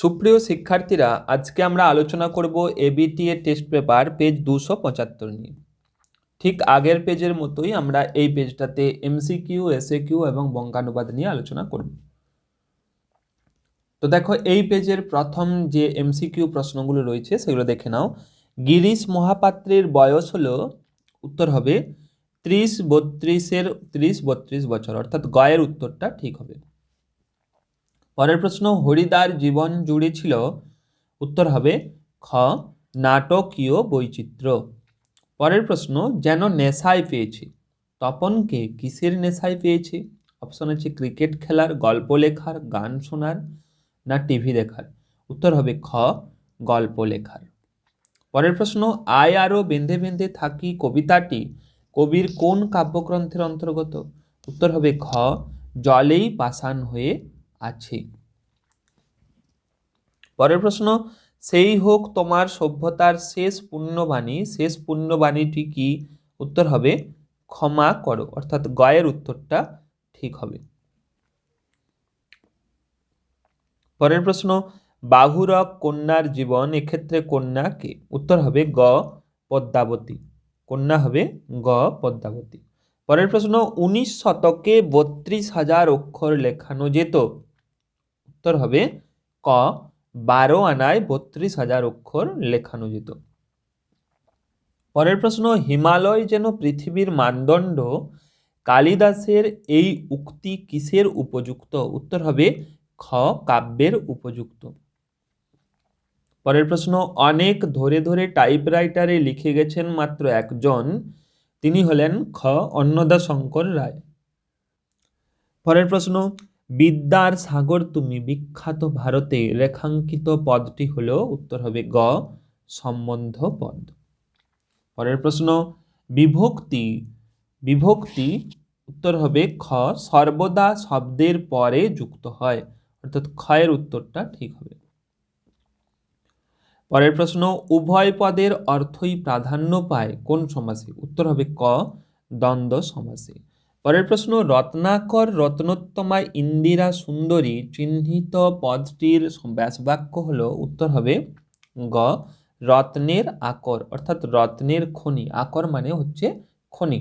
সুপ্রিয় শিক্ষার্থীরা, আজকে আমরা আলোচনা করব এবিটি এর টেস্ট পেপার পেজ 275 নিয়ে। ঠিক আগের পেজের মতোই আমরা এই পেজটাতে এমসিকিউ, এসএকিউ এবং বঙ্গানুবাদ নিয়ে আলোচনা করব। তো দেখো, এই পেজের প্রথম যে এমসিকিউ প্রশ্নগুলো রয়েছে সেগুলো দেখে নাও। গিরিশ মহাপাত্রের বয়স হলো, উত্তর হবে 30-32 বছর, অর্থাৎ গয়ের উত্তরটা ঠিক হবে। পরের প্রশ্ন, হরিদার জীবন জুড়ে ছিল, উত্তর হবে খ নাটকীয় বৈচিত্র্য। পরের প্রশ্ন, যেন নেশায় পেয়েছে, তপনকে কিসের নেশায় পেয়েছে? অপশন আছে ক্রিকেট খেলার, গল্প লেখার, গান শোনার, না টিভি দেখার। উত্তর হবে খ গল্প লেখার। পরের প্রশ্ন, আয় আরো বেঁধে বেঁধে থাকি কবিতাটি কবির কোন কাব্যগ্রন্থের অন্তর্গত? উত্তর হবে খ জলেই পাষাণ হয়ে আছে। পরের প্রশ্ন, সেই হোক তোমার সভ্যতার শেষ পুণ্যবাণীটি কি? উত্তর হবে ক্ষমা করো, অর্থাৎ গয়ের উত্তরটা ঠিক হবে। পরের প্রশ্ন, বাহুরক কন্যার জীবন, এক্ষেত্রে কন্যা কে? উত্তর হবে গ পদ্মাবতী। কন্যা হবে গ পদ্মাবতী। পরের প্রশ্ন, 19 শতকে 32,000 অক্ষর লেখানো যেত। উত্তর হবে ক 12 আনায় 32,000 অক্ষর লেখানো যেত। পরের প্রশ্ন, হিমালয় যেন পৃথিবীর মানদণ্ড, কালিদাসের এই উক্তি কিসের উপযুক্ত? উত্তর হবে খ কাব্যের উপযুক্ত। পরের প্রশ্ন, অনেক ধরে ধরে টাইপরাইটারে লিখে গেছেন মাত্র একজন, তিনি হলেন খ অন্নদাশঙ্কর রায়। পরের প্রশ্ন, বিদ্যার সাগর তুমি বিখ্যাত ভারতে রেখাঙ্কিত পদটি হলো, উত্তর হবে গ সম্বন্ধ পদ। পরের প্রশ্ন, বিভক্তি বিভক্তি উত্তর হবে খ সর্বদা শব্দের পরে যুক্ত হয়, অর্থাৎ খ এর উত্তরটা ঠিক হবে। পরের প্রশ্ন, উভয় পদের অর্থই প্রাধান্য পায় কোন সমাসে? উত্তর হবে ক দ্বন্দ্ব সমাসে। পরের প্রশ্ন, রত্নাকর রত্নোত্তমা ইন্দিরা সুন্দরী চিহ্নিত পদটির ব্যাসবাক্য হলো, উত্তর হবে গ রত্নের আকর, অর্থাৎ রত্নের খনি। আকর মানে হচ্ছে খনি।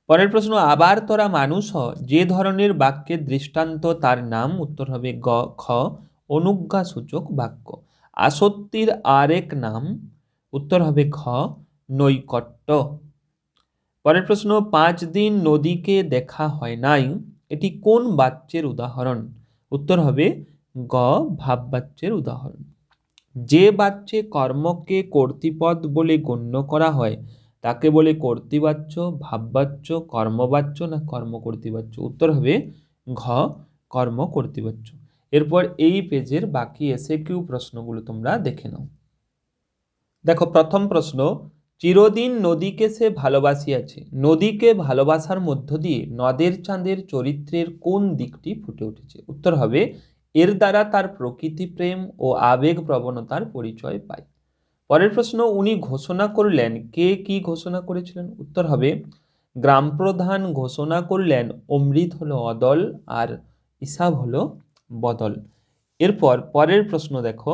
পরের প্রশ্ন, আবার তোরা মানুষ হ, যে ধরনের বাক্যের দৃষ্টান্ত তার নাম? উত্তর হবে গ খ অনুজ্ঞাসূচক বাক্য। আসক্তির আরেক নাম? উত্তর হবে ঘ নৈকট্য। পরের প্রশ্ন, 5 দিন নদীকে দেখা হয় নাই, এটি কোন বাচ্যের উদাহরণ? উত্তর হবে গ ভাববাচ্যের উদাহরণ। যে বাচ্যে কর্মকে কর্তৃপদ বলে গণ্য করা হয় তাকে বলে কর্তৃবাচ্য, ভাববাচ্য, কর্মবাচ্য, না কর্মকর্তৃবাচ্য? উত্তর হবে ঘ কর্মকর্তৃবাচ্য। এরপর এই পেজের বাকি এসএকিউ প্রশ্নগুলো তোমরা দেখে নাও। দেখো, প্রথম প্রশ্ন, চিরদিন নদীকে সে ভালোবাসিয়াছে, নদীকে ভালোবাসার মধ্য দিয়ে নদের চাঁদের চরিত্রের কোন দিকটি ফুটে উঠেছে? উত্তর হবে এর দ্বারা তার প্রকৃতি প্রেম ও আবেগ প্রবণতার পরিচয় পায়। পরের প্রশ্ন, উনি ঘোষণা করলেন, কে কি ঘোষণা করেছিলেন? উত্তর হবে গ্রাম প্রধান ঘোষণা করলেন অমৃত হলো অদল আর ইসাব হলো বদল। এরপর পরের প্রশ্ন দেখো,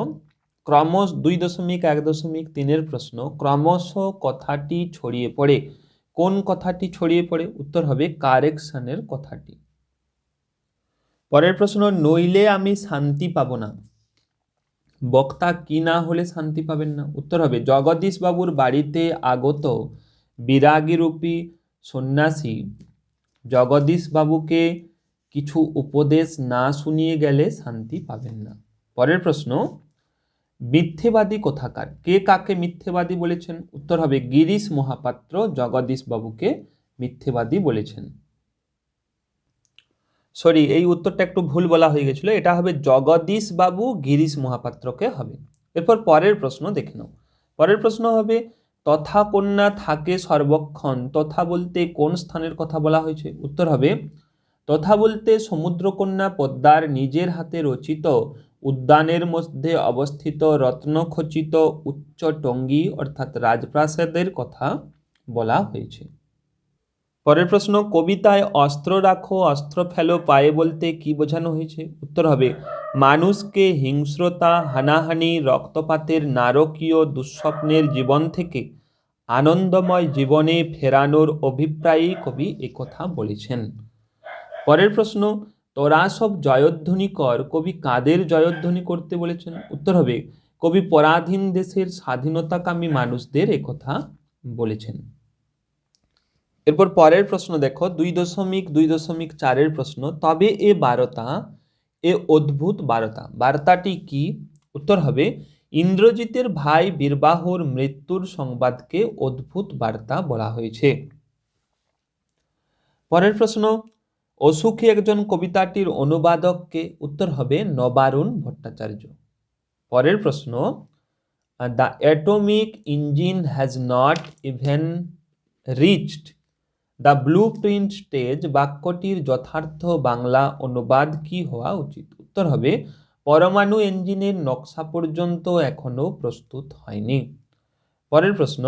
ক্রমশ 2.1.3 প্রশ্ন, ক্রমশ কথাটি ছড়িয়ে পড়ে, কোন কথাটি ছড়িয়ে পড়ে? উত্তর হবে কারেকশনের কথাটি। পরের প্রশ্ন, নইলে আমি শান্তি পাবো না, বক্তা কি না হলে শান্তি পাবেন না? উত্তর হবে জগদীশ বাবুর বাড়িতে আগত বিরাগীরূপী সন্ন্যাসী জগদীশ বাবুকে কিছু উপদেশ না শুনিয়ে গেলে শান্তি পাবেন না। পরের প্রশ্ন, মিথ্যেবাদী কোথাকার, কে কাকে মিথ্যেবাদী বলেছেন? উত্তর হবে গিরিশ মহাপাত্র জগদীশ বাবুকে মিথ্যেবাদী বলেছেন। সরি, এই উত্তরটা একটু ভুল বলা হয়ে গেছিল, এটা হবে জগদীশ বাবু গিরিশ মহাপাত্রকে হবে। এরপর পরের প্রশ্ন দেখে নাও। পরের প্রশ্ন হবে, তথা কন্যা থাকে সর্বক্ষণ, তথা বলতে কোন স্থানের কথা বলা হয়েছে? উত্তর হবে তথা বলতে সমুদ্রকন্যা পদ্মার নিজের হাতে রচিত উদ্যানের মধ্যে অবস্থিত রত্নখচিত উচ্চ টঙ্গী অর্থাৎ রাজপ্রাসাদের কথা বলা হয়েছে। পরের প্রশ্ন, কবিতায় অস্ত্র রাখো অস্ত্র ফেলো পায়ে বলতে কি বোঝানো হয়েছে? উত্তর হবে মানুষকে হিংস্রতা, হানাহানি, রক্তপাতের নারকীয় দুঃস্বপ্নের জীবন থেকে আনন্দময় জীবনে ফেরানোর অভিপ্রায়েই কবি একথা বলেছেন। পরের প্রশ্ন, তোরা সব জয়ধ্বনি কর, কবি কাদের জয়ধ্বনি করতে বলেছেন? উত্তর হবে কবি পরাধীন দেশের স্বাধীনতাকামী মানুষদের একথা বলেছেন। এরপর পরের প্রশ্ন দেখো 2.2.4 প্রশ্ন, তবে এ বারতা, এ অদ্ভুত বার্তা, বার্তাটি কি? উত্তর হবে ইন্দ্রজিতের ভাই বীরবাহুর মৃত্যুর সংবাদকে অদ্ভুত বার্তা বলা হয়েছে। পরের প্রশ্ন, অসুখী একজন কবিতাটির অনুবাদককে? উত্তর হবে নবারুণ ভট্টাচার্য। পরের প্রশ্ন, the atomic engine has not even reached the blue print stage, বাক্যটির যথার্থ বাংলা অনুবাদ কি হওয়া উচিত? উত্তর হবে পরমাণু ইঞ্জিনের নকশা পর্যন্ত এখনো প্রস্তুত হয়নি। পরের প্রশ্ন,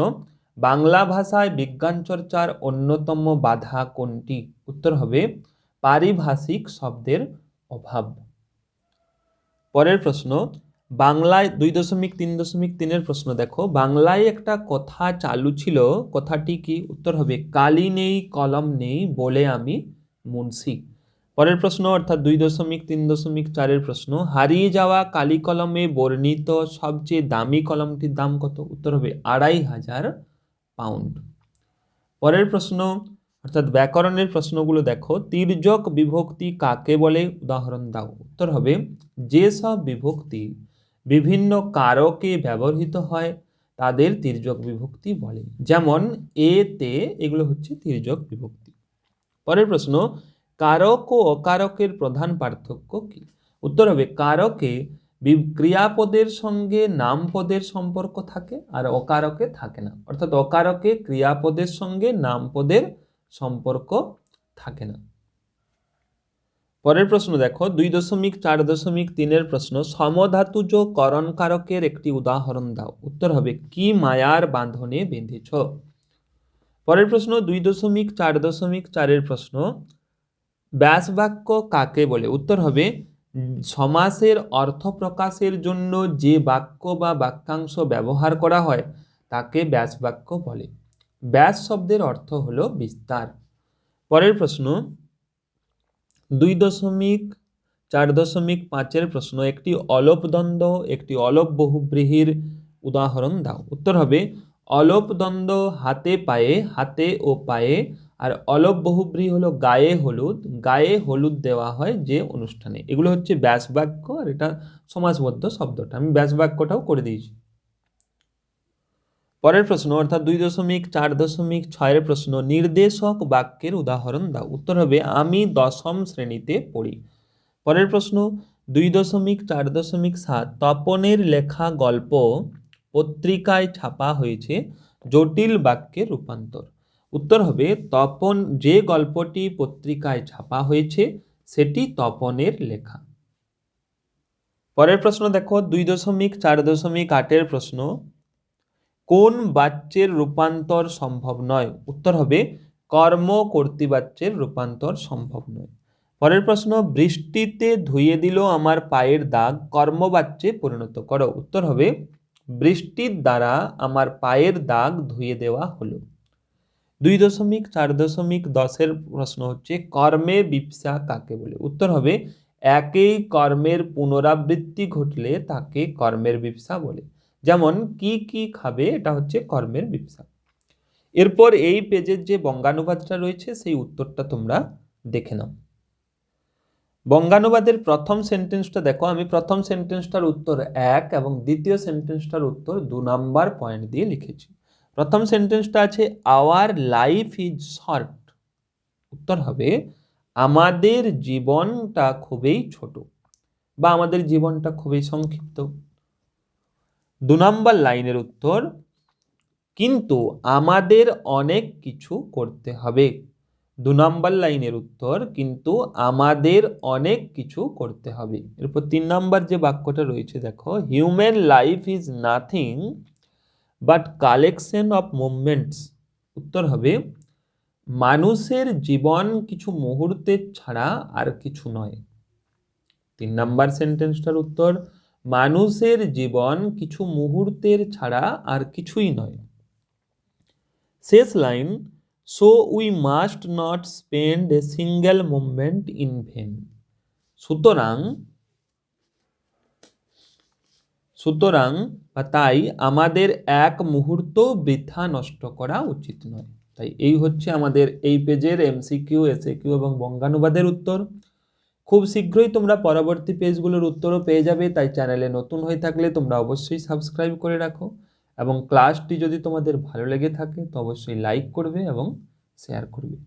বাংলা ভাষায় বিজ্ঞান চর্চার অন্যতম বাধা কোনটি? উত্তর হবে পারিভাষিক শব্দের অভাব। পরের প্রশ্ন, বাংলায় 2.3.3 প্রশ্ন দেখো, বাংলায় একটা কথা চালু ছিল, কথাটি কি? উত্তর হবে কালি নেই কলম নেই বলে আমি মুন্সি। পরের প্রশ্ন অর্থাৎ 2.3.4 প্রশ্ন, হারিয়ে যাওয়া কালি কলমে বর্ণিত সবচেয়ে দামি কলমটির দাম কত? উত্তর হবে 2500 পাউন্ড। পরের প্রশ্ন অর্থাৎ ব্যাকরণের প্রশ্নগুলো দেখো, তির্যক বিভক্তি কাকে বলে? উদাহরণ দাও। উত্তর হবে যেসব বিভক্তি বিভিন্ন কারকে ব্যবহৃত হয় তাদের তির্যক বিভক্তি বলে, যেমন এ তে, এগুলো হচ্ছে তির্যক বিভক্তি। পরের প্রশ্ন, কারক ও অকারকের প্রধান পার্থক্য কি? উত্তর হবে কারকে ক্রিয়াপদের সঙ্গে নামপদের সম্পর্ক থাকে আর অকারকে থাকে না, অর্থাৎ অকারকে ক্রিয়াপদের সঙ্গে নামপদের সম্পর্ক থাকে না। পরের প্রশ্ন দেখো 2.4.3 প্রশ্ন, সমধাতুজ করণ কারকের একটি উদাহরণ দাও। উত্তর হবে কি মায়ার বাঁধনে বেঁধেছ। পরের প্রশ্ন 2.4.4 প্রশ্ন, ব্যাসবাক্য কাকে বলে? উত্তর হবে সমাসের অর্থ প্রকাশের জন্য যে বাক্য বা বাক্যাংশ ব্যবহার করা হয় তাকে ব্যাসবাক্য বলে। ব্যাস শব্দের অর্থ হলো বিস্তার। পরের প্রশ্ন 2.4.5 প্রশ্ন, একটি অলপ দ্বন্দ্ব একটি অলপ বহুব্রীহির উদাহরণ দাও। উত্তর হবে অলপ দ্বন্দ্ব হাতে পায়ে, হাতে ও পায়ে, আর অলপ বহুব্রীহি হলো গায়ে হলুদ, গায়ে হলুদ দেওয়া হয় যে অনুষ্ঠানে। এগুলো হচ্ছে ব্যাসবাক্য আর এটা সমাসবদ্ধ শব্দটা, আমি ব্যাসবাক্যটাও করে দিয়েছি। পরের প্রশ্ন অর্থাৎ 2.4.6 প্রশ্ন, নির্দেশক বাক্যের উদাহরণ দাও। উত্তর হবে আমি দশম শ্রেণীতে পড়ি। পরের প্রশ্ন 2.4.7 তপনের লেখা গল্প পত্রিকায় ছাপা হয়েছে, জটিল বাক্যের রূপান্তর। উত্তর হবে তপন, যে গল্পটি পত্রিকায় ছাপা হয়েছে সেটি তপনের লেখা। পরের প্রশ্ন দেখো 2.4.8 প্রশ্ন, কোন বাচ্যের রূপান্তর সম্ভব নয়? উত্তর হবে কর্ম কর্তৃবাচ্যের রূপান্তর সম্ভব নয়। পরের প্রশ্ন, বৃষ্টিতে ধুয়ে দিল আমার পায়ের দাগ, কর্মবাচ্যে পরিণত করো। উত্তর হবে বৃষ্টির দ্বারা আমার পায়ের দাগ ধুয়ে দেওয়া হলো। 2.4.10 প্রশ্ন হচ্ছে কর্মে বিপসা কাকে বলে? উত্তর হবে একই কর্মের পুনরাবৃত্তি ঘটলে তাকে কর্মের বিপসা বলে, যেমন কি কি খাবে, এটা হচ্ছে কর্মের বিপসা। এরপর এই পেজের যে বঙ্গানুবাদটা রয়েছে সেই উত্তরটা তোমরা দেখে নাও। বঙ্গানুবাদের প্রথম সেন্টেন্সটা দেখো, আমি প্রথম সেন্টেন্সটার উত্তর 1 এবং দ্বিতীয় সেন্টেন্সটার উত্তর 2 নাম্বার পয়েন্ট দিয়ে লিখেছি। প্রথম সেন্টেন্সটা আছে আওয়ার লাইফ ইজ শর্ট। উত্তর হবে আমাদের জীবনটা খুবই ছোট বা আমাদের জীবনটা খুবই সংক্ষিপ্ত। 2 নাম্বার লাইনের উত্তর কিন্তু আমাদের অনেক কিছু করতে হবে। 2 নাম্বার লাইনের উত্তর কিন্তু আমাদের অনেক কিছু করতে হবে। এরপর 3 নাম্বার যে বাক্যটা রয়েছে দেখো, human life is nothing but collection of movements. উত্তর হবে মানুষের জীবন কিছু মুহূর্তের ছাড়া আর কিছু নয়। 3 নাম্বার সেন্টেন্সটার উত্তর, মানুষের জীবন কিছু মুহূর্তের ছাড়া আর কিছুই নয়। শেষ line, so we must not spend a single moment in when. সুতরাং বা তাই আমাদের এক মুহূর্ত বৃথা নষ্ট করা উচিত নয়। তাই এই হচ্ছে আমাদের এই পেজের এমসিকিউ, এসএকিউ এবং বঙ্গানুবাদের উত্তর। খুব শীঘ্রই তোমরা পরবর্তী পেজগুলোর উত্তরও পেয়ে যাবে, তাই চ্যানেলে নতুন হয়ে থাকলে তোমরা অবশ্যই সাবস্ক্রাইব করে রাখো এবং ক্লাসটি যদি তোমাদের ভালো লেগে থাকে তো অবশ্যই লাইক করবে এবং শেয়ার করবে।